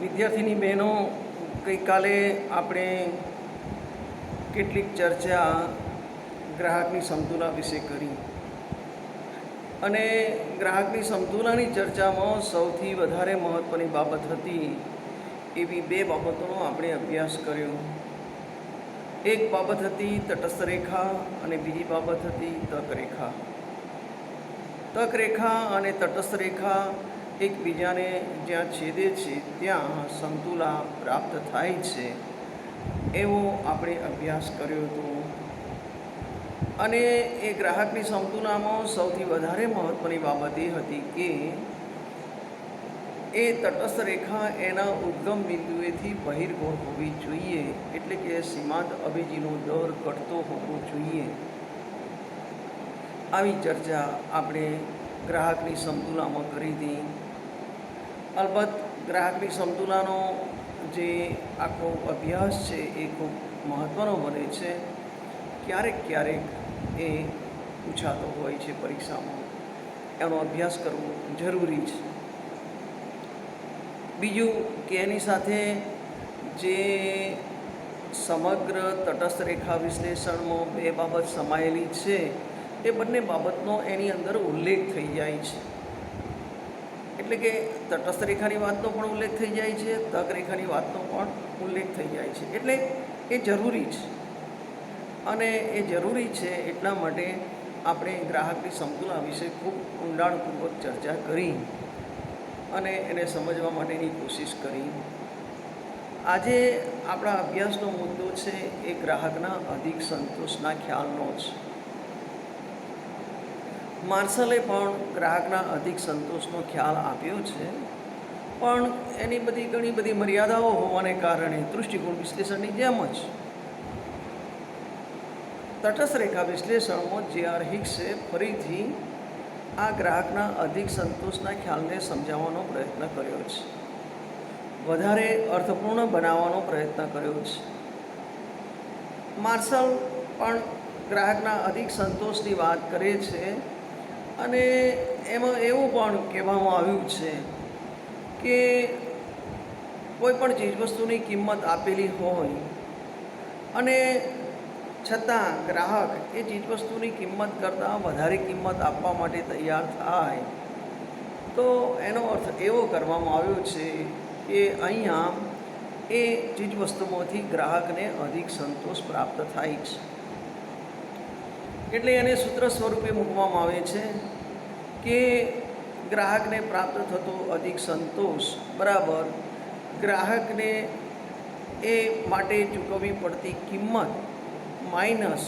વિદ્યાર્થીની બહેનો, ગઈકાલે આપણે કેટલીક ચર્ચા ગ્રાહકની સમતુલા વિશે કરી અને ગ્રાહકની સમતુલાની ચર્ચામાં સૌથી વધારે મહત્ત્વની બાબત હતી એવી બે બાબતોનો આપણે અભ્યાસ કર્યો. એક બાબત હતી તટસ્થ રેખા અને બીજી બાબત હતી તક રેખા. તક રેખા અને તટસ્થ રેખા એકબીજાને જ્યાં છેદે છે ત્યાં સમતુલા પ્રાપ્ત થાય છે એવો આપણે અભ્યાસ કર્યો હતો. અને એ ગ્રાહકની સમતુલામાં સૌથી વધારે મહત્ત્વની બાબત એ હતી કે એ તટસ્થ રેખા એના ઉદ્ગમ બિંદુએથી બહિર્ગોળ હોવી જોઈએ, એટલે કે સીમાંત અવેજીનો દર ઘટતો હોવો જોઈએ. આવી ચર્ચા આપણે ગ્રાહકની સમતુલામાં કરી હતી. અલબત્ત ગ્રાહકની સમતુલાનો જે આખો અભ્યાસ છે એ ખૂબ મહત્ત્વનો બને છે. ક્યારેક ક્યારેક એ પૂછાતો હોય છે પરીક્ષામાં, એનો અભ્યાસ કરવો જરૂરી છે. બીજું કે એની સાથે જે સમગ્ર તટસ્થ રેખા વિશ્લેષણમાં બે બાબત સમાયેલી છે એ બંને બાબતનો એની અંદર ઉલ્લેખ થઈ જાય છે. એટલે કે તટસ્થ રેખાની વાતનો પણ ઉલ્લેખ થઈ જાય છે, તક રેખાની વાતનો પણ ઉલ્લેખ થઈ જાય છે. એટલે એ જરૂરી છે અને એ જરૂરી છે એટલા માટે આપણે ગ્રાહકની સમતુલા વિશે ખૂબ ઊંડાણપૂર્વક ચર્ચા કરી અને એને સમજવા માટેની કોશિશ કરી. આજે આપણા અભ્યાસનો મુદ્દો છે એ ગ્રાહકના અધિક સંતોષના ખ્યાલનો છે. માર્શલે પણ ગ્રાહકના અધિક સંતોષનો ખ્યાલ આપ્યો છે, પણ એની ઘણી બધી મર્યાદાઓ હોવાને કારણે દૃષ્ટિકોણ વિશ્લેષણની જેમ જ તટસ્થ રેખા વિશ્લેષણમાં જે.આર. હિક્સે ફરીથી આ ગ્રાહકના અધિક સંતોષના ખ્યાલને સમજાવવાનો પ્રયત્ન કર્યો છે, વધારે અર્થપૂર્ણ બનાવવાનો પ્રયત્ન કર્યો છે. માર્શલ પણ ગ્રાહકના અધિક સંતોષની વાત કરે છે અને એમાં એવું પણ કહેવામાં આવ્યું છે કે કોઈ પણ ચીજવસ્તુની કિંમત આપેલી હોય અને છતાં ગ્રાહક એ ચીજવસ્તુની કિંમત કરતાં વધારે કિંમત આપવા માટે તૈયાર થાય તો એનો અર્થ એવો કરવામાં આવ્યો છે કે અહીંયા એ ચીજવસ્તુમાંથી ગ્રાહકને અધિક સંતોષ પ્રાપ્ત થાય છે. એટલે એને સૂત્ર સ્વરૂપે મૂકવામાં આવે છે કે ગ્રાહકને પ્રાપ્ત થતો અધિક સંતોષ બરાબર ગ્રાહકને એ માટે ચૂકવવી પડતી કિંમત માઇનસ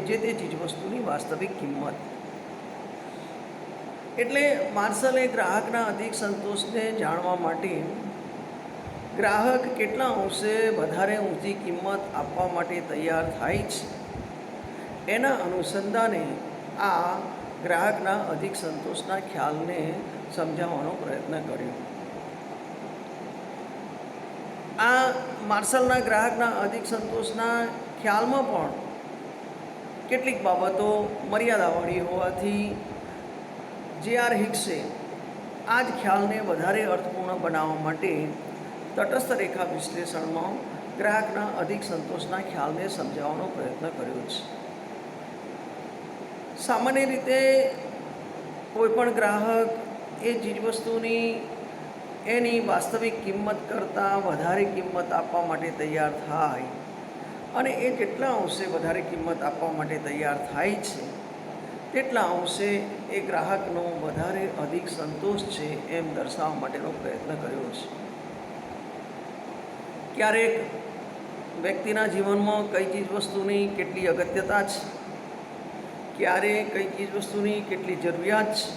જે તે ચીજવસ્તુની વાસ્તવિક કિંમત. એટલે માર્શલે ગ્રાહકના અધિક સંતોષને જાણવા માટે ગ્રાહક કેટલા અંશે વધારે ઊંચી કિંમત આપવા માટે તૈયાર થાય છે એના અનુસંધાને આ ગ્રાહકના અધિક સંતોષના ખ્યાલને સમજાવવાનો પ્રયત્ન કર્યો. આ માર્શલના ગ્રાહકના અધિક સંતોષના ખ્યાલમાં પણ કેટલીક બાબતો મર્યાદાવાળી હોવાથી જે.આર. હિક્સે આ જ ખ્યાલને વધારે અર્થપૂર્ણ બનાવવા માટે તટસ્થ રેખા વિશ્લેષણમાં ગ્રાહકના અધિક સંતોષના ખ્યાલને સમજાવવાનો પ્રયત્ન કર્યો છે. સામાન્ય રીતે કોઈપણ ગ્રાહક એ ચીજવસ્તુની એની વાસ્તવિક કિંમત કરતાં વધારે કિંમત આપવા માટે તૈયાર થાય અને એ જેટલા અંશે વધારે કિંમત આપવા માટે તૈયાર થાય છે તેટલા અંશે એ ગ્રાહકનો વધારે અધિક સંતોષ છે એમ દર્શાવવા માટેનો પ્રયત્ન કર્યો છે. ક્યારેક વ્યક્તિના જીવનમાં કઈ ચીજવસ્તુની કેટલી અગત્યતા છે, ક્યારે કઈ ચીજવસ્તુની કેટલી જરૂરિયાત છે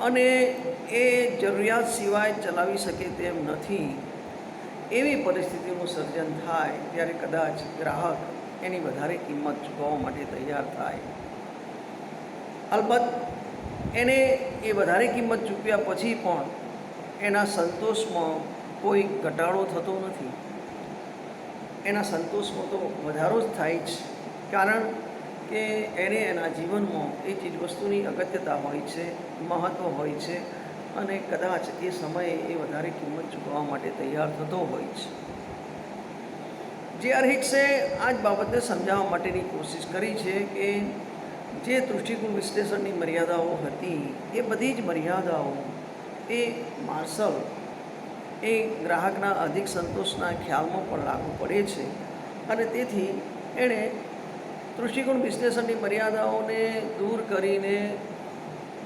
અને એ જરૂરિયાત સિવાય ચલાવી શકે તેમ નથી, એવી પરિસ્થિતિનું સર્જન થાય ત્યારે કદાચ ગ્રાહક એની વધારે કિંમત ચૂકવવા માટે તૈયાર થાય. અલબત્ત એને એ વધારે કિંમત ચૂકવ્યા પછી પણ એના સંતોષમાં કોઈ ઘટાડો થતો નથી, એના સંતોષમાં તો વધારો જ થાય છે. કારણ કે એને એના જીવનમાં એ ચીજવસ્તુની અગત્યતા હોય છે, મહત્ત્વ હોય છે અને કદાચ એ સમયે એ વધારે કિંમત ચૂકવવા માટે તૈયાર થતો હોય છે. જે.આર. હિક્સે આ જ બાબતને સમજાવવા માટેની કોશિશ કરી છે કે જે દૃષ્ટિકોણ વિશ્લેષણની મર્યાદાઓ હતી એ બધી જ મર્યાદાઓ એ માર્શલ એ ગ્રાહકના અધિક સંતોષના ખ્યાલમાં પણ લાગુ પડે છે અને તેથી એણે દૃષ્ટિકોણ વિશ્લેષણની મર્યાદાઓને દૂર કરીને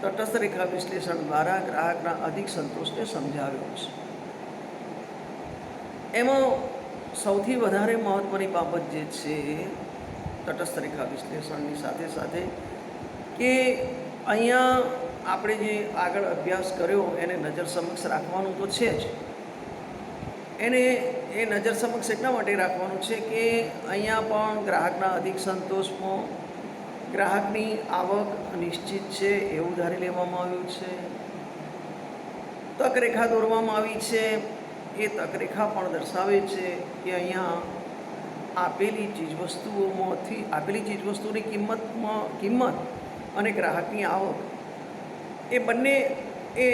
તટસ્થ રેખા વિશ્લેષણ દ્વારા ગ્રાહકના અધિક સંતોષને સમજાવ્યો છે. એમાં સૌથી વધારે મહત્ત્વની બાબત જે છે તટસ્થ રેખા વિશ્લેષણની સાથે સાથે કે અહીંયા આપણે જે આગળ અભ્યાસ કર્યો એને નજર સમક્ષ રાખવાનું તો છે જ. એને એ નજર સમક્ષ એટલા માટે રાખવાનું છે કે અહીંયા પણ ગ્રાહકના અધિક સંતોષમાં ગ્રાહકની આવક નિશ્ચિત છે એવું ધારી લેવામાં આવ્યું છે. તકરેખા દોરવામાં આવી છે. એ તકરેખા પણ દર્શાવે છે કે અહીંયા આપેલી ચીજવસ્તુની કિંમત અને ગ્રાહકની આવક એ બંને એ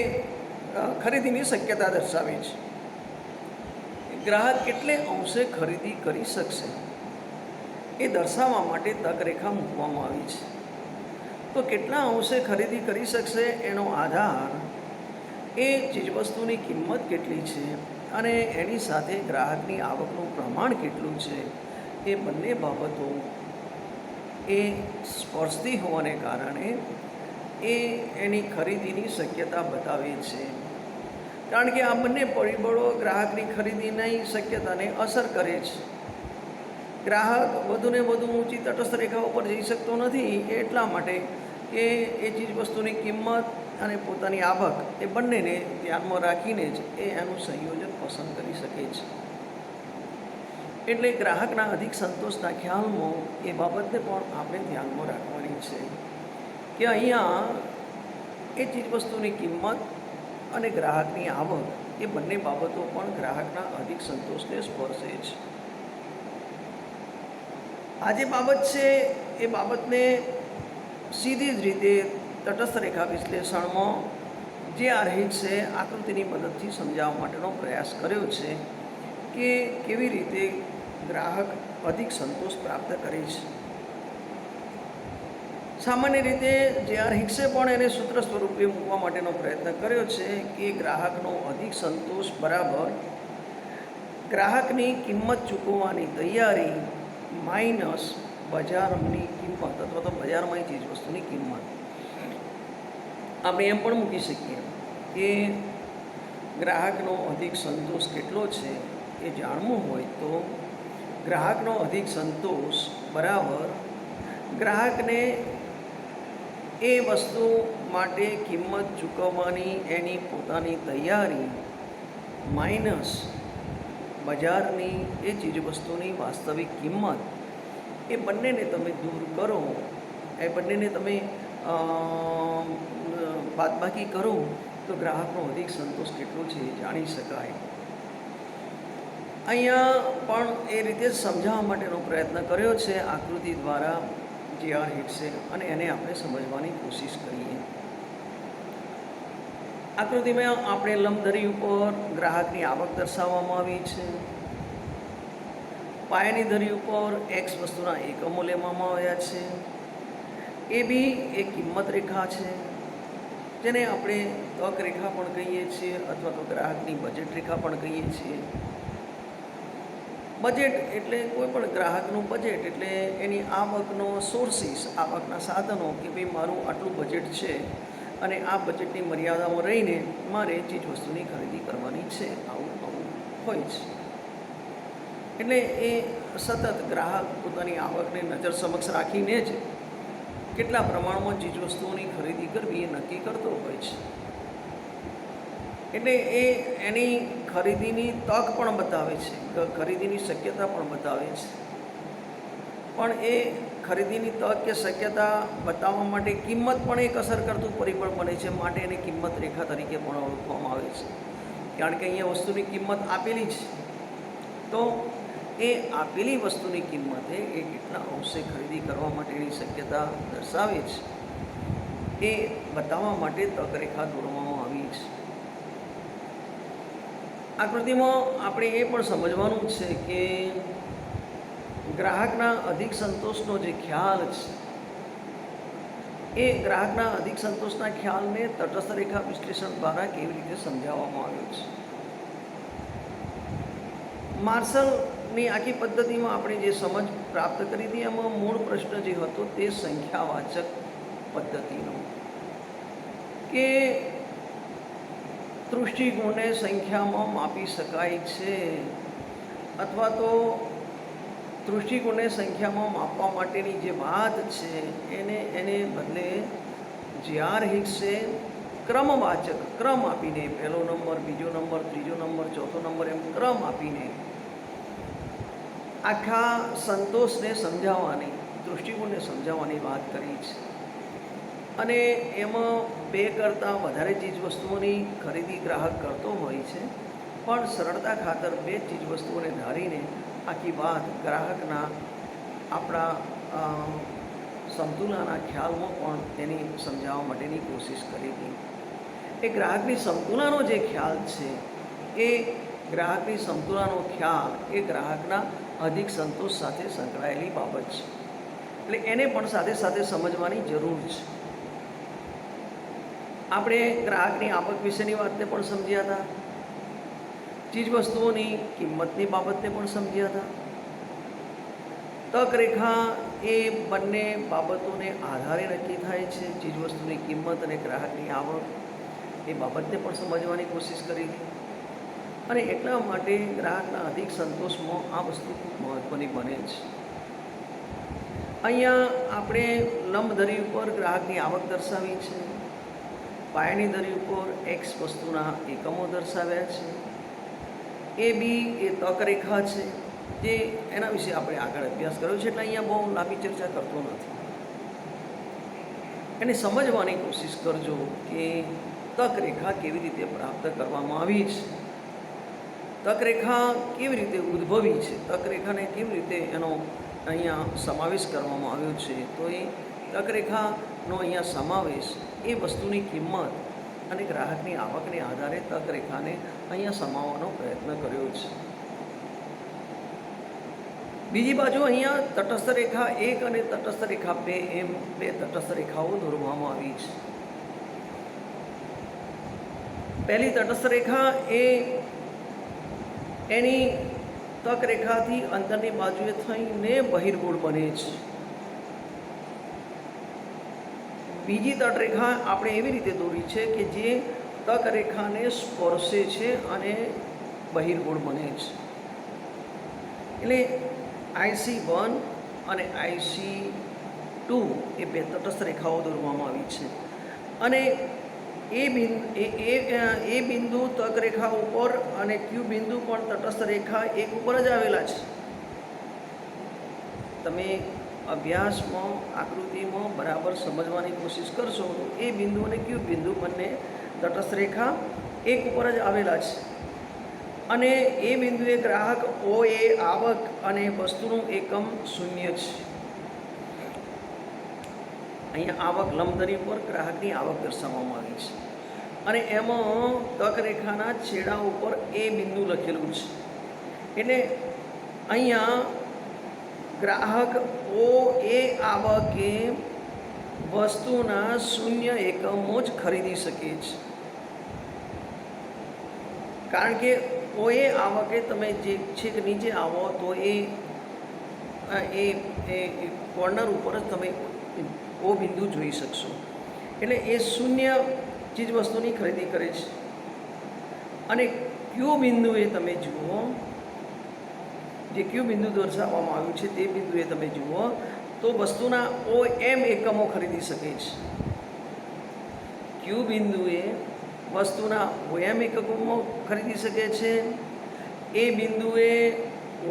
ખરીદીની શક્યતા દર્શાવે છે. ગ્રાહક કેટલે અંશે ખરીદી કરી શકશે એ દર્શાવવા માટે તકરેખા મૂકવામાં આવી છે. તો કેટલા અંશે ખરીદી કરી શકશે એનો આધાર એ ચીજવસ્તુની કિંમત કેટલી છે અને એની સાથે ગ્રાહકની આવકનું પ્રમાણ કેટલું છે એ બંને બાબતો એ સ્પર્શતી હોવાને કારણે એ એની ખરીદીની શક્યતા બતાવે છે. કારણ કે આ બંને પરિબળો ગ્રાહકની ખરીદીની શક્યતાને અસર કરે છે. ગ્રાહક વધુને વધુ ઊંચી તટસ્થ રેખા ઉપર જઈ શકતો નથી એટલા માટે કે એ ચીજવસ્તુની કિંમત અને પોતાની આવક એ બંનેને ધ્યાનમાં રાખીને જ એ એનું સંયોજન પસંદ કરી શકે છે. એટલે ગ્રાહકના અધિક સંતોષના ખ્યાલમાં એ બાબતને પણ આપણે ધ્યાનમાં રાખવાની છે કે અહીંયા એ ચીજવસ્તુની કિંમત અને ગ્રાહકની આવક એ બંને બાબતો પણ ગ્રાહકના અધિક સંતોષને સ્પર્શે છે. આ જે બાબત છે એ બાબતને સીધી જ રીતે તટસ્થ રેખા વિશ્લેષણમાં જે.આર. હિક્સે આકૃતિની મદદથી સમજાવવા માટેનો પ્રયાસ કર્યો છે કે કેવી રીતે ગ્રાહક અધિક સંતોષ પ્રાપ્ત કરે છે. સામાન્ય રીતે જે.આર. હિક્સે પણ એને સૂત્ર સ્વરૂપે મૂકવા માટેનો પ્રયત્ન કર્યો છે કે ગ્રાહકનો અધિક સંતોષ બરાબર ગ્રાહકની કિંમત ચૂકવવાની તૈયારી માઇનસ બજારની કિંમત અથવા તો બજારમાં ચીજવસ્તુની કિંમત. આપણે એમ પણ મૂકી શકીએ કે ગ્રાહકનો અધિક સંતોષ કેટલો છે એ જાણવું હોય તો ગ્રાહકનો અધિક સંતોષ બરાબર ગ્રાહકને એ વસ્તુ માટે કિંમત ચૂકવવાની એની પોતાની તૈયારી માઇનસ બજારની એ ચીજવસ્તુની વાસ્તવિક કિંમત એ બંનેને તમે દૂર કરો, એ બંનેને તમે બાદબાકી કરો તો ગ્રાહકનો અધિક સંતોષ કેટલો છે એ જાણી શકાય. અહીંયા પણ એ રીતે સમજાવવા માટેનો પ્રયત્ન કર્યો છે આકૃતિ દ્વારા જે.આર. હિક્સે અને એને આપણે સમજવાની કોશિશ કરીએ. આકૃતિમાં આપણે લંબધરી ઉપર ગ્રાહકની આવક દર્શાવવામાં આવી છે. પાયાની ધરી ઉપર એક્સ વસ્તુના એકમો લેવામાં આવ્યા છે. એ બી એક કિંમત રેખા છે જેને આપણે તક રેખા પણ કહીએ છીએ અથવા તો ગ્રાહકની બજેટ રેખા પણ કહીએ છીએ. બજેટ એટલે કોઈ પણ ગ્રાહકનું બજેટ એટલે એની આવકનો સોર્સિસ, આવકના સાધનો કે ભાઈ મારું આટલું બજેટ છે અને આ બજેટની મર્યાદામાં રહીને મારે ચીજ વસ્તુની ખરીદી કરવાની છે, આવું હોય છે. એટલે એ સતત ગ્રાહક પોતાની આવકને નજર સમક્ષ રાખીને જ કેટલા પ્રમાણમાં ચીજવસ્તુઓની ખરીદી કરવી એ નક્કી કરતો હોય છે. એટલે એ એની ખરીદીની તક પણ બતાવે છે, ખરીદીની શક્યતા પણ બતાવે છે. પણ એ ખરીદીની તક કે શક્યતા બતાવવા માટે કિંમત પણ એક અસર કરતું પરિબળ બને છે, માટે એને કિંમત રેખા તરીકે પણ ઓળખવામાં આવે છે. કારણ કે અહીંયા વસ્તુની કિંમત આપેલી છે તો એ આપેલી વસ્તુની કિંમતે એ કેટલા અંશે ખરીદી કરવા માટેની શક્યતા દર્શાવે છે એ બતાવવા માટે તક રેખા દોરવામાં આવી છે. આકૃતિમાં આપણે એ પણ સમજવાનું છે કે ગ્રાહકના અધિક સંતોષનો જે ખ્યાલ છે એ ગ્રાહકના અધિક સંતોષના ખ્યાલને તટસ્થ રેખા વિશ્લેષણ દ્વારા કેવી રીતે સમજાવવામાં આવ્યો છે. માર્શલની આખી પદ્ધતિમાં આપણે જે સમજ પ્રાપ્ત કરી હતી એમાં મૂળ પ્રશ્ન જે હતો તે સંખ્યાવાચક પદ્ધતિનો, કે દૃષ્ટિકોણને સંખ્યામાં માપી શકાય છે અથવા તો દૃષ્ટિકોણને સંખ્યામાં માપવા માટેની જે વાત છે એને બદલે જે.આર. હિક્સે ક્રમવાચક ક્રમ આપીને પહેલો નંબર, બીજો નંબર, ત્રીજો નંબર, ચોથો નંબર એમ ક્રમ આપીને આખા સંતોષને સમજાવવાની, દૃષ્ટિકોણને સમજાવવાની વાત કરી છે. અને એમાં 2 કરતાં વધારે ચીજવસ્તુઓની ખરીદી ગ્રાહક કરતો હોય છે, પણ સરળતા ખાતર 2 ચીજવસ્તુઓને ધારીને આખી વાત ગ્રાહકના આપણા સમતુલાના ખ્યાલમાં પણ તેની સમજાવવા માટેની કોશિશ કરી હતી. એ ગ્રાહકની સમતુલાનો જે ખ્યાલ છે એ ગ્રાહકની સમતુલાનો ખ્યાલ એ ગ્રાહકના અધિક સંતોષ સાથે સંકળાયેલી બાબત છે, એટલે એને પણ સાથે સાથે સમજવાની જરૂર છે. આપણે ગ્રાહકની આવક વિશેની વાતને પણ સમજ્યા હતા, ચીજવસ્તુઓની કિંમતની બાબતને પણ સમજ્યા હતા. તક રેખા એ બંને બાબતોને આધારે નક્કી થાય છે, ચીજવસ્તુની કિંમત અને ગ્રાહકની આવક એ બાબતને પણ સમજવાની કોશિશ કરી હતી. અને એટલા માટે ગ્રાહકના અધિક સંતોષમાં આ વસ્તુ ખૂબ મહત્ત્વની બને છે. અહીંયા આપણે લંબ ધરી ઉપર ગ્રાહકની આવક દર્શાવી છે, પાયાની ધરી ઉપર એક્સ વસ્તુના એકમો દર્શાવ્યા છે, એ બી એ તક રેખા છે, જે એના વિશે આપણે આગળ અભ્યાસ કર્યો છે, એટલે અહીંયા બહુ લાંબી ચર્ચા કરતો નથી. એને સમજવાની કોશિશ કરજો કે તક રેખા કેવી રીતે પ્રાપ્ત કરવામાં આવી છે, તક રેખા કેવી રીતે ઉદ્ભવી છે, તક રેખાને કેવી રીતે એનો અહીંયા સમાવેશ કરવામાં આવ્યો છે. તો એ તક રેખાનો અહીંયા સમાવેશ એ વસ્તુની કિંમત અને ગ્રાહકની આવકને આધારે તક રેખાને અહીંયા સમાવવાનો પ્રયત્ન કર્યો છે. બીજી બાજુ અહીંયા તટસ્થ રેખા 1 અને તટસ્થ રેખા 2 એમ 2 તટસ્થ રેખાઓ દોરવામાં આવી છે. પહેલી તટસ્થ રેખા એ એની તક રેખાથી અંતરની બાજુએ થઈને બહિર્ગોળ બને છે. બીજી તટરેખા આપણે એવી રીતે દોરી છે કે જે તક રેખાને સ્પર્શે છે અને બહિર્ગોળ બને છે. એટલે IC1 અને IC2 એ 2 તટસ્થ રેખાઓ દોરવામાં આવી છે. અને એ બિંદુ તક રેખા ઉપર અને ક્યુ બિંદુ પણ તટસ્થ રેખા 1 ઉપર જ આવેલા છે. તમે અભ્યાસમાં આકૃતિમાં બરાબર સમજવાની કોશિશ કરશો તો એ બિંદુ અને ક્યુ બિંદુ બંને તટસ્થ રેખા 1 ઉપર જ આવેલા છે. અને એ બિંદુએ ગ્રાહક OA આવક અને વસ્તુનું એકમ 0 છે. અહીંયા આવક લંબધરી પર ગ્રાહકની આવક દર્શાવવામાં આવી છે અને એમાં તક રેખાના છેડા ઉપર એ બિંદુ લખેલું છે. એટલે અહીંયા ગ્રાહક OA આવકે વસ્તુના 0 એકમો જ ખરીદી શકે છે. કારણ કે OA આવકે તમે જે છેક નીચે આવો તો એ કોર્નર ઉપર જ તમે O બિંદુ જોઈ શકશો. એટલે એ 0 ચીજ વસ્તુની ખરીદી કરે છે. અને ક્યુ બિંદુએ તમે જુઓ, જે ક્યુ બિંદુ દર્શાવવામાં આવ્યું છે તે બિંદુએ તમે જુઓ તો વસ્તુના OM એકમો ખરીદી શકે છે. ક્યુ બિંદુએ વસ્તુના OM એકમો ખરીદી શકે છે. એ બિંદુએ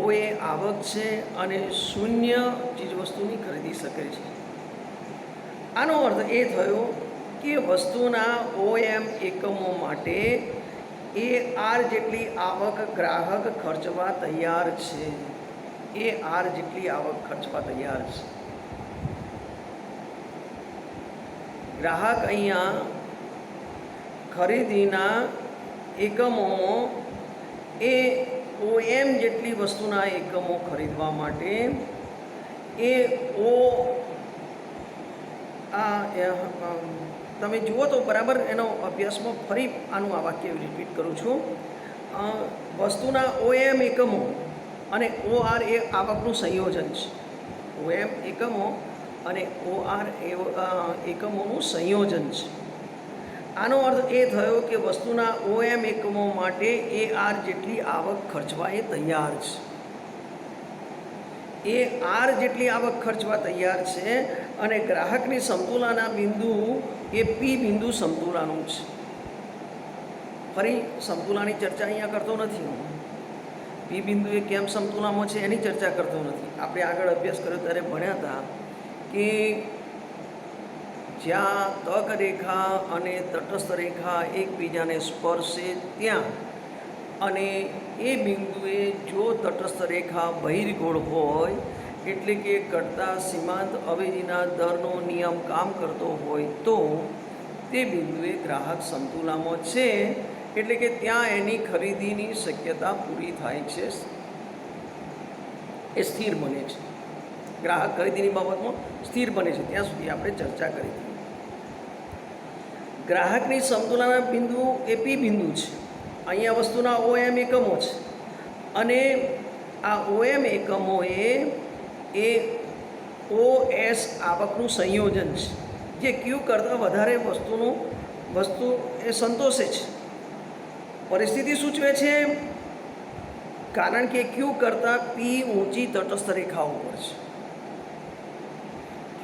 OA આવક છે અને 0 ચીજવસ્તુની ખરીદી શકે છે. આનો અર્થ એ થયો કે વસ્તુના OM એકમો માટે AR જેટલી આવક ગ્રાહક ખર્ચવા તૈયાર છે. AR જેટલી આવક ખર્ચવા તૈયાર છે. ગ્રાહક અહીંયા ખરીદીના એકમોમાં એ OM જેટલી વસ્તુના એકમો ખરીદવા માટે એ તમે જુઓ તો બરાબર એનો અભ્યાસમાં ફરી આનું આ વાક્ય રિપીટ કરું છું. વસ્તુના OM એકમો અને OR એ આવકનું સંયોજન છે. OM એકમો અને OR એકમોનું સંયોજન છે. આનો અર્થ એ થયો કે વસ્તુના OM એકમો માટે AR જેટલી આવક ખર્ચવા એ તૈયાર છે. AR જેટલી આવક ખર્ચવા તૈયાર છે અને ગ્રાહકની સમતુલાના બિંદુ એ P બિંદુ સમતુલાનું છે. ફરી સમતુલાની ચર્ચા અહીંયા કરતો નથી હું. P બિંદુ એ કેમ સમતુલામાં છે એની ચર્ચા કરતો નથી. આપણે આગળ અભ્યાસ કર્યો ત્યારે ભણ્યા હતા કે જ્યાં તક રેખા અને તટસ્થ રેખા એકબીજાને સ્પર્શે ત્યાં અને એ બિંદુએ જો તટસ્થ રેખા બહિર્ગોળ હોય એટલે કે ઘટતા સીમાંત અવેજીના દરનો નિયમ કામ કરતો હોય તો તે બિંદુએ ગ્રાહક સમતુલામાં છે, એટલે કે ત્યાં એની ખરીદીની શક્યતા પૂરી થાય છે, એ સ્થિર બને છે. ગ્રાહક ખરીદીની બાબતમાં સ્થિર બને છે ત્યાં સુધી આપણે ચર્ચા કરી. ગ્રાહકની સમતુલાના બિંદુ એ P બિંદુ છે. અહીંયા વસ્તુના OM એકમો છે અને આ OM એકમો એ OS આવકનું સંયોજન છે, જે Q કરતાં વધારે વસ્તુ એ સંતોષે છે. પરિસ્થિતિ સૂચવે છે કારણ કે Q કરતાં P ઊંચી તટસ્થ રેખાઓ પર છે.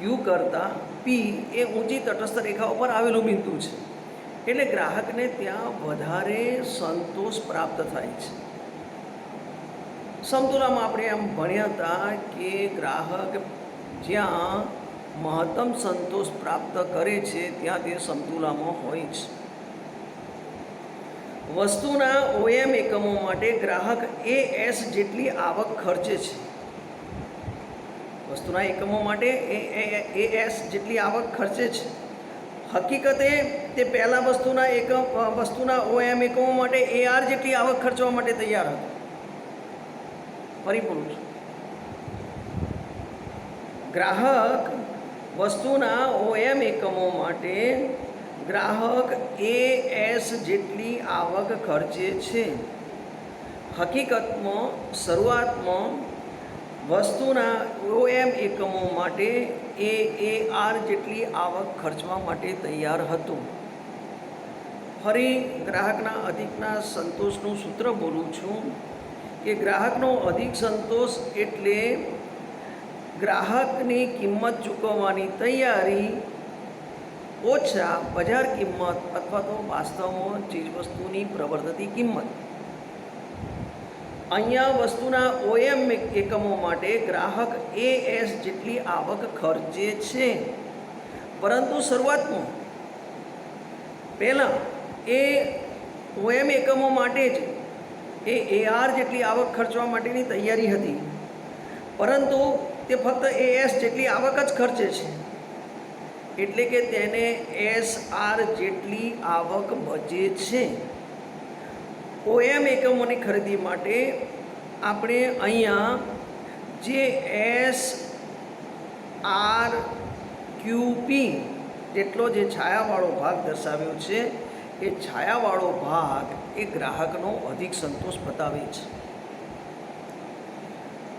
Q કરતાં P એ ઊંચી તટસ્થ રેખાઓ પર આવેલું બિંદુ છે, એટલે ગ્રાહકને ત્યાં વધારે સંતોષ પ્રાપ્ત થાય છે. સમતુલામાં આપણે એમ ભણ્યા હતા કે ગ્રાહક જ્યાં મહત્તમ સંતોષ પ્રાપ્ત કરે છે ત્યાં તે સમતુલામાં હોય છે. વસ્તુના OM એકમો માટે ગ્રાહક AS જેટલી આવક ખર્ચે છે. વસ્તુના એકમો માટે AS જેટલી આવક ખર્ચે છે. હકીકતે તે પહેલાં વસ્તુના OM એકમો માટે AR જેટલી આવક ખર્ચવા માટે તૈયાર હતો. ફરી બોલું છું. ગ્રાહક વસ્તુના OM એકમો માટે ગ્રાહક AS જેટલી આવક ખર્ચે છે. હકીકતમાં શરૂઆતમાં વસ્તુના OM એકમો માટે AR જેટલી આવક ખર્ચવા માટે તૈયાર હતું. ફરી ગ્રાહકના અધિકના સંતોષનું સૂત્ર બોલું છું કે ગ્રાહકનો અધિક સંતોષ એટલે ગ્રાહકની કિંમત ચૂકવવાની તૈયારી ઓછા બજાર કિંમત અથવા તો વાસ્તવમાં ચીજવસ્તુની પ્રવર્તતી કિંમત. અહીંયા વસ્તુના OM એકમો માટે ગ્રાહક AS જેટલી આવક ખર્ચે છે, પરંતુ શરૂઆતમાં પહેલાં એ OM એકમો માટે જ એ AR જેટલી આવક ખર્ચવા માટેની તૈયારી હતી, પરંતુ તે ફક્ત AS જેટલી આવક જ ખર્ચે છે, એટલે કે તેને SR જેટલી આવક બચે છે. OM એકમોની ખરીદી માટે આપણે અહીંયા જે SRQP જેટલો જે છાયાવાળો ભાગ દર્શાવ્યો છે એ છાયાવાળો ભાગ એ ગ્રાહકનો અધિક સંતોષ બતાવે છે.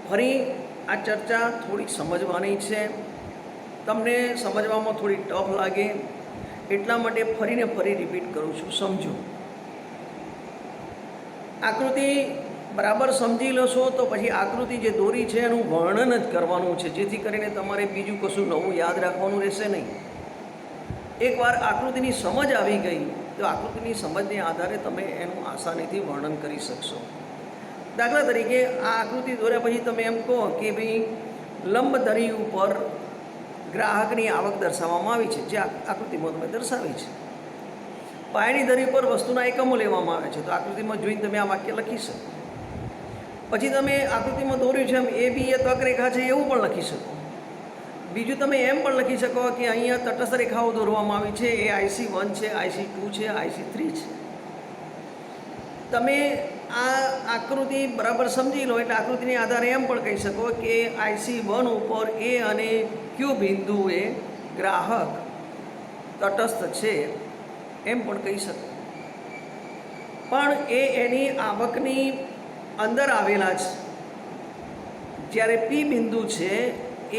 ફરી આ ચર્ચા થોડી સમજવાની છે. તમને સમજવામાં થોડી ટફ લાગે એટલા માટે ફરીને ફરી રિપીટ કરું છું, સમજો. આકૃતિ બરાબર સમજી લેશો તો પછી આકૃતિ જે દોરી છે એનું વર્ણન જ કરવાનું છે, જેથી કરીને તમારે બીજું કશું નવું યાદ રાખવાનું રહેશે નહીં. એકવાર આકૃતિની સમજ આવી ગઈ તો આકૃતિની સમજને આધારે તમે એનું આસાનીથી વર્ણન કરી શકશો. દાખલા તરીકે આ આકૃતિ દોર્યા પછી તમે એમ કહો કે ભાઈ લંબ ધરી ઉપર ગ્રાહકની આવક દર્શાવવામાં આવી છે, જે આકૃતિમાં તમે દર્શાવી છે. પાયાની ધરી પર વસ્તુના એકમો લેવામાં આવે છે, તો આકૃતિમાં જોઈને તમે આ વાક્ય લખી શકો. પછી તમે આકૃતિમાં દોર્યું છે એમ AB એ તક રેખા છે એવું પણ લખી શકો. બીજું તમે એમ પણ લખી શકો કે અહીંયા તટસ્થ રેખાઓ દોરવામાં આવી છે, એ IC1 છે, IC2 છે, IC3 છે. તમે આ આકૃતિ બરાબર સમજી લો એટલે આકૃતિની આધારે એમ પણ કહી શકો કે IC1 ઉપર એ અને ક્યુ બિંદુએ ગ્રાહક તટસ્થ છે એમ પણ કહી શકો. પણ એ એની આવકની અંદર આવેલા છે, જ્યારે પી બિંદુ છે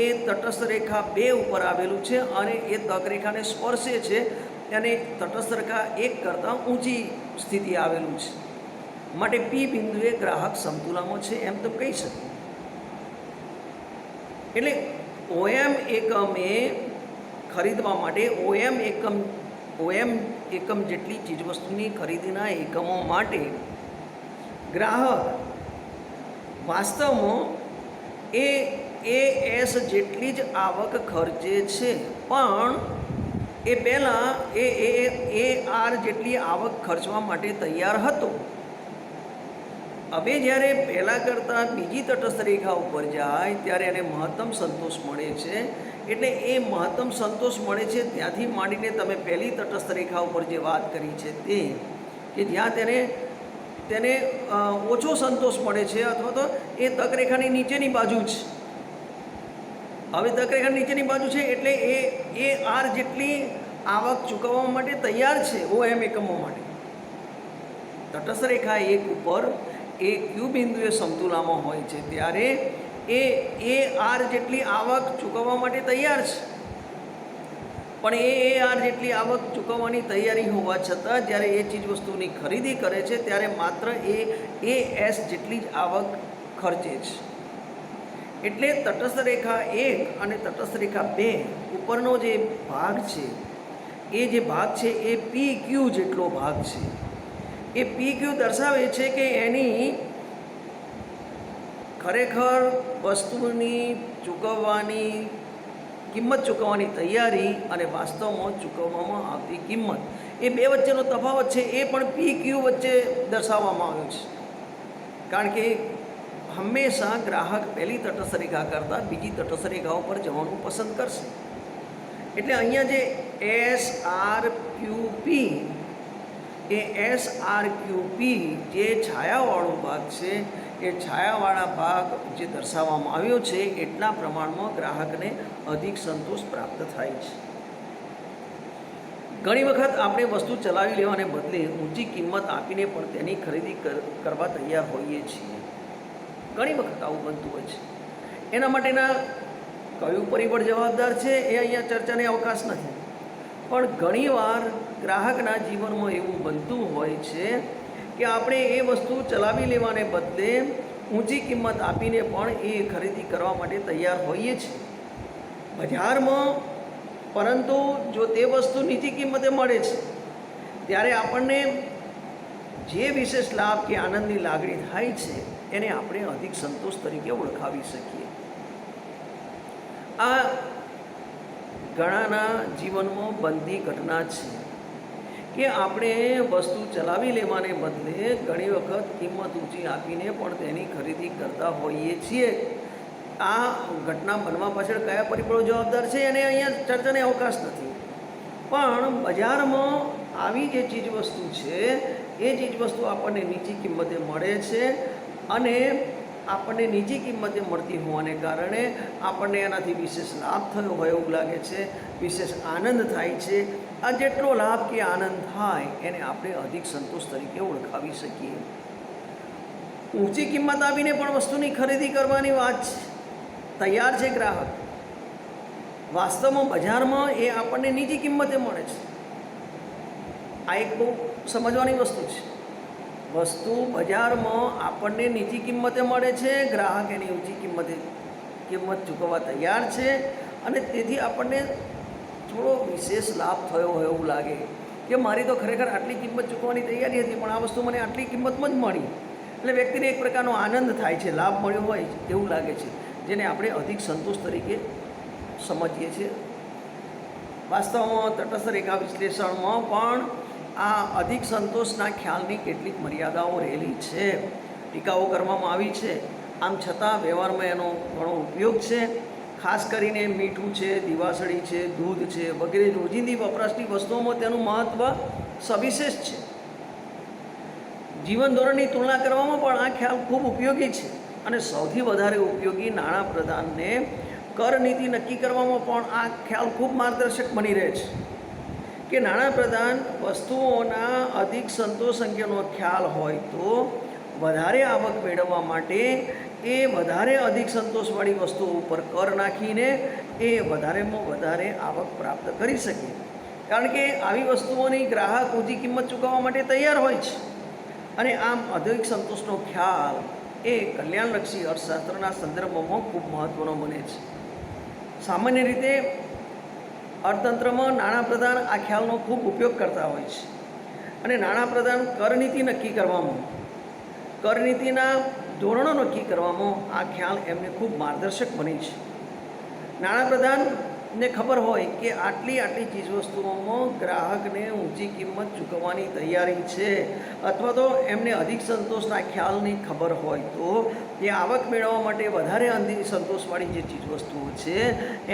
એ તટસ્થ રેખા 2 ઉપર આવેલું છે અને એ તક રેખાને સ્પર્શે છે અને તટસ્થ રેખા 1 કરતાં ઊંચી સ્થિતિ આવેલું છે. માટે પી બિંદુએ ગ્રાહક સમતુલામાં છે એમ તો કહી શકીએ. એટલે OM એકમે ખરીદવા માટે OM એકમ જેટલી ચીજવસ્તુની ખરીદીના એકમો માટે ગ્રાહક વાસ્તવમાં AS જેટલી જ આવક ખર્ચે છે, પણ એ પહેલાં AR જેટલી આવક ખર્ચવા માટે તૈયાર હતો. હવે જ્યારે પહેલાં કરતાં બીજી તટસ્થ રેખા ઉપર જાય ત્યારે એને મહત્તમ સંતોષ મળે છે. એટલે એ મહત્તમ સંતોષ મળે છે ત્યાંથી માંડીને તમે પહેલી તટસ્થ રેખા ઉપર જે વાત કરી છે તે કે જ્યાં તેને ઓછો સંતોષ મળે છે અથવા તો એ તક રેખાની નીચેની બાજુ છે. હવે તક રેખાની નીચેની બાજુ છે એટલે એ AR જેટલી આવક ચૂકવવા માટે તૈયાર છે OM એકમો માટે. તટસ્થ રેખા 1 ઉપર એ ક્યુ બિંદુએ સમતુલામાં હોય છે ત્યારે એ AR જેટલી આવક ચૂકવવા માટે તૈયાર છે, પણ એ AR જેટલી આવક ચૂકવવાની તૈયારી હોવા છતાં જ્યારે એ ચીજવસ્તુની ખરીદી કરે છે ત્યારે માત્ર AS જેટલી જ આવક ખર્ચે છે. એટલે તટસ્થ રેખા 1 અને તટસ્થ રેખા 2 ઉપરનો જે ભાગ છે એ જે ભાગ છે એ PQ જેટલો ભાગ છે. એ PQ દર્શાવે છે કે એની ખરેખર વસ્તુની ચૂકવવાની કિંમત ચૂકવવાની તૈયારી અને વાસ્તવમાં ચૂકવવામાં આવતી કિંમત, એ બે વચ્ચેનો તફાવત છે એ પણ PQ વચ્ચે દર્શાવવામાં આવ્યો છે. કારણ કે હંમેશા ગ્રાહક પહેલી તટસ્થ રેખા કરતાં બીજી તટસ્થ રેખા ઉપર જવાનું પસંદ કરશે. એટલે અહીંયા જે SRQP એ SRQP જે છાયાવાળો ભાગ છે એ છાયાવાળા ભાગ જે દર્શાવવામાં આવ્યો છે એટલા પ્રમાણમાં ગ્રાહકને અધિક સંતોષ પ્રાપ્ત થાય છે. ઘણી વખત આપણે વસ્તુ ચલાવી લેવાને બદલે ઊંચી કિંમત આપીને પણ તેની ખરીદી કરવા તૈયાર હોઈએ છીએ. ઘણી વખત આવું બનતું હોય છે. એના માટેના કયું પરિબળ જવાબદાર છે એ અહીંયા ચર્ચાને અવકાશ નથી, પણ ઘણીવાર ગ્રાહકના જીવનમાં એવું બનતું હોય છે કે આપણે એ વસ્તુ ચલાવી લેવાને બદલે ઊંચી કિંમત આપીને પણ એ ખરીદી કરવા માટે તૈયાર હોઈએ છીએ બજારમાં. પરંતુ જો તે વસ્તુ નીચી કિંમતે મળે છે ત્યારે આપણને જે વિશેષ લાભ કે આનંદની લાગણી થાય છે એને આપણે અધિક સંતોષ તરીકે ઓળખાવી શકીએ. આ ઘણાના જીવનમાં બનતી ઘટના છે કે આપણે વસ્તુ ચલાવી લેવાને બદલે ઘણી વખત કિંમત ઊંચી આપીને પણ તેની ખરીદી કરતા હોઈએ છીએ. આ ઘટના બનવા પાછળ કયા પરિબળો જવાબદાર છે એને અહીંયા ચર્ચાને અવકાશ નથી, પણ બજારમાં આવી જે ચીજવસ્તુ છે એ ચીજવસ્તુ આપણને નીચી કિંમતે મળે છે અને આપણને નીચી કિંમતે મળતી હોવાને કારણે આપણને એનાથી વિશેષ લાભ થયો હોય એવું લાગે છે, વિશેષ આનંદ થાય છે. આ જેટલો લાભ કે આનંદ થાય એને આપણે અધિક સંતોષ તરીકે ઓળખાવી શકીએ. ઊંચી કિંમત આપીને પણ વસ્તુની ખરીદી કરવાની વાત છે, તૈયાર છે ગ્રાહક. વાસ્તવમાં બજારમાં એ આપણને નીચી કિંમતે મળે છે. આ એક બહુ સમજવાની વસ્તુ છે. વસ્તુ બજારમાં આપણને નીચી કિંમતે મળે છે, ગ્રાહક એની ઊંચી કિંમત ચૂકવવા તૈયાર છે અને તેથી આપણને થોડો વિશેષ લાભ થયો હોય એવું લાગે કે મારી તો ખરેખર આટલી કિંમત ચૂકવવાની તૈયારી હતી પણ આ વસ્તુ મને આટલી કિંમતમાં જ મળી. એટલે વ્યક્તિને એક પ્રકારનો આનંદ થાય છે, લાભ મળ્યો હોય એવું લાગે છે, જેને આપણે અધિક સંતોષ તરીકે સમજીએ છીએ. વાસ્તવમાં તટસ્થ રેખા વિશ્લેષણમાં પણ આ અધિક સંતોષના ખ્યાલની કેટલીક મર્યાદાઓ રહેલી છે, ટીકાઓ કરવામાં આવી છે. આમ છતાં વ્યવહારમાં એનો ઘણો ઉપયોગ છે. ખાસ કરીને મીઠું છે, દિવાસળી છે, દૂધ છે વગેરે રોજિંદી વપરાશની વસ્તુઓમાં તેનું મહત્ત્વ સવિશેષ છે. જીવન ધોરણની તુલના કરવામાં પણ આ ખ્યાલ ખૂબ ઉપયોગી છે અને સૌથી વધારે ઉપયોગી નાણાં પ્રધાનને કર નીતિ નક્કી કરવામાં પણ આ ખ્યાલ ખૂબ માર્ગદર્શક બની રહે છે કે નાણાં પ્રધાન વસ્તુઓના અધિક સંતોષ અંગેનો ખ્યાલ હોય તો વધારે આવક મેળવવા માટે એ વધારે અધિક સંતોષવાળી વસ્તુઓ ઉપર કર નાખીને એ વધારેમાં વધારે આવક પ્રાપ્ત કરી શકે, કારણ કે આવી વસ્તુઓની ગ્રાહક ઊંચી કિંમત ચૂકવવા માટે તૈયાર હોય છે. અને આમ અધિક સંતોષનો ખ્યાલ એ કલ્યાણલક્ષી અર્થશાસ્ત્રના સંદર્ભમાં ખૂબ મહત્ત્વનો બને છે. સામાન્ય રીતે અર્થતંત્રમાં નાણાં પ્રધાન આ ખ્યાલનો ખૂબ ઉપયોગ કરતા હોય છે અને નાણાં પ્રધાન કરનીતિ નક્કી કરવામાં, કરનીતિના ધોરણો નક્કી કરવામાં આ ખ્યાલ એમને ખૂબ માર્ગદર્શક બની છે. નાણાં પ્રધાનને ખબર હોય કે આટલી ચીજવસ્તુઓમાં ગ્રાહકને ઊંચી કિંમત ચૂકવવાની તૈયારી છે, અથવા તો એમને અધિક સંતોષના ખ્યાલની ખબર હોય તો એ આવક મેળવવા માટે વધારે અધિક સંતોષવાળી જે ચીજવસ્તુઓ છે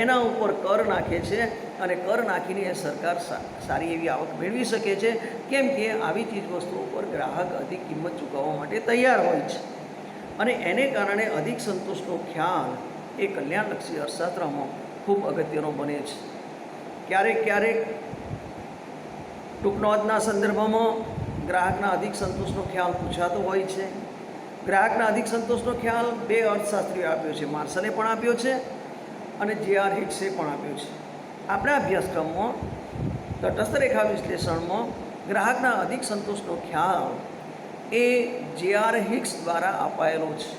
એના ઉપર કર નાખે છે અને કર નાખીને એ સરકાર સારી એવી આવક મેળવી શકે છે, કેમ કે આવી ચીજવસ્તુઓ પર ગ્રાહક અધિક કિંમત ચૂકવવા માટે તૈયાર હોય છે. અને એને કારણે અધિક સંતોષનો ખ્યાલ એ કલ્યાણલક્ષી અર્થશાસ્ત્રમાં ખૂબ અગત્યનો બને છે. ક્યારેક ટૂંકનોંધના સંદર્ભમાં ગ્રાહકના અધિક સંતોષનો ખ્યાલ પૂછાતો હોય છે. ગ્રાહકના અધિક સંતોષનો ખ્યાલ બે અર્થશાસ્ત્રીઓ આપ્યો છે, માર્શલે પણ આપ્યો છે અને J.R. હિક્સે પણ આપ્યો છે. આપણા અભ્યાસક્રમમાં તટસ્થ રેખા વિશ્લેષણમાં ગ્રાહકના અધિક સંતોષનો ખ્યાલ એ J.R. હિક્સ દ્વારા અપાયેલો છે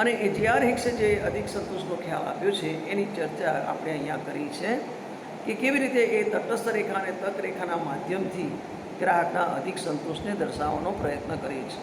અને એ J.R. હિક્સે જે અધિક સંતોષનો ખ્યાલ આપ્યો છે એની ચર્ચા આપણે અહીંયા કરી છે કે કેવી રીતે એ તટસ્થ રેખા અને તક રેખાના માધ્યમથી ગ્રાહકના અધિક સંતોષને દર્શાવવાનો પ્રયત્ન કરે છે.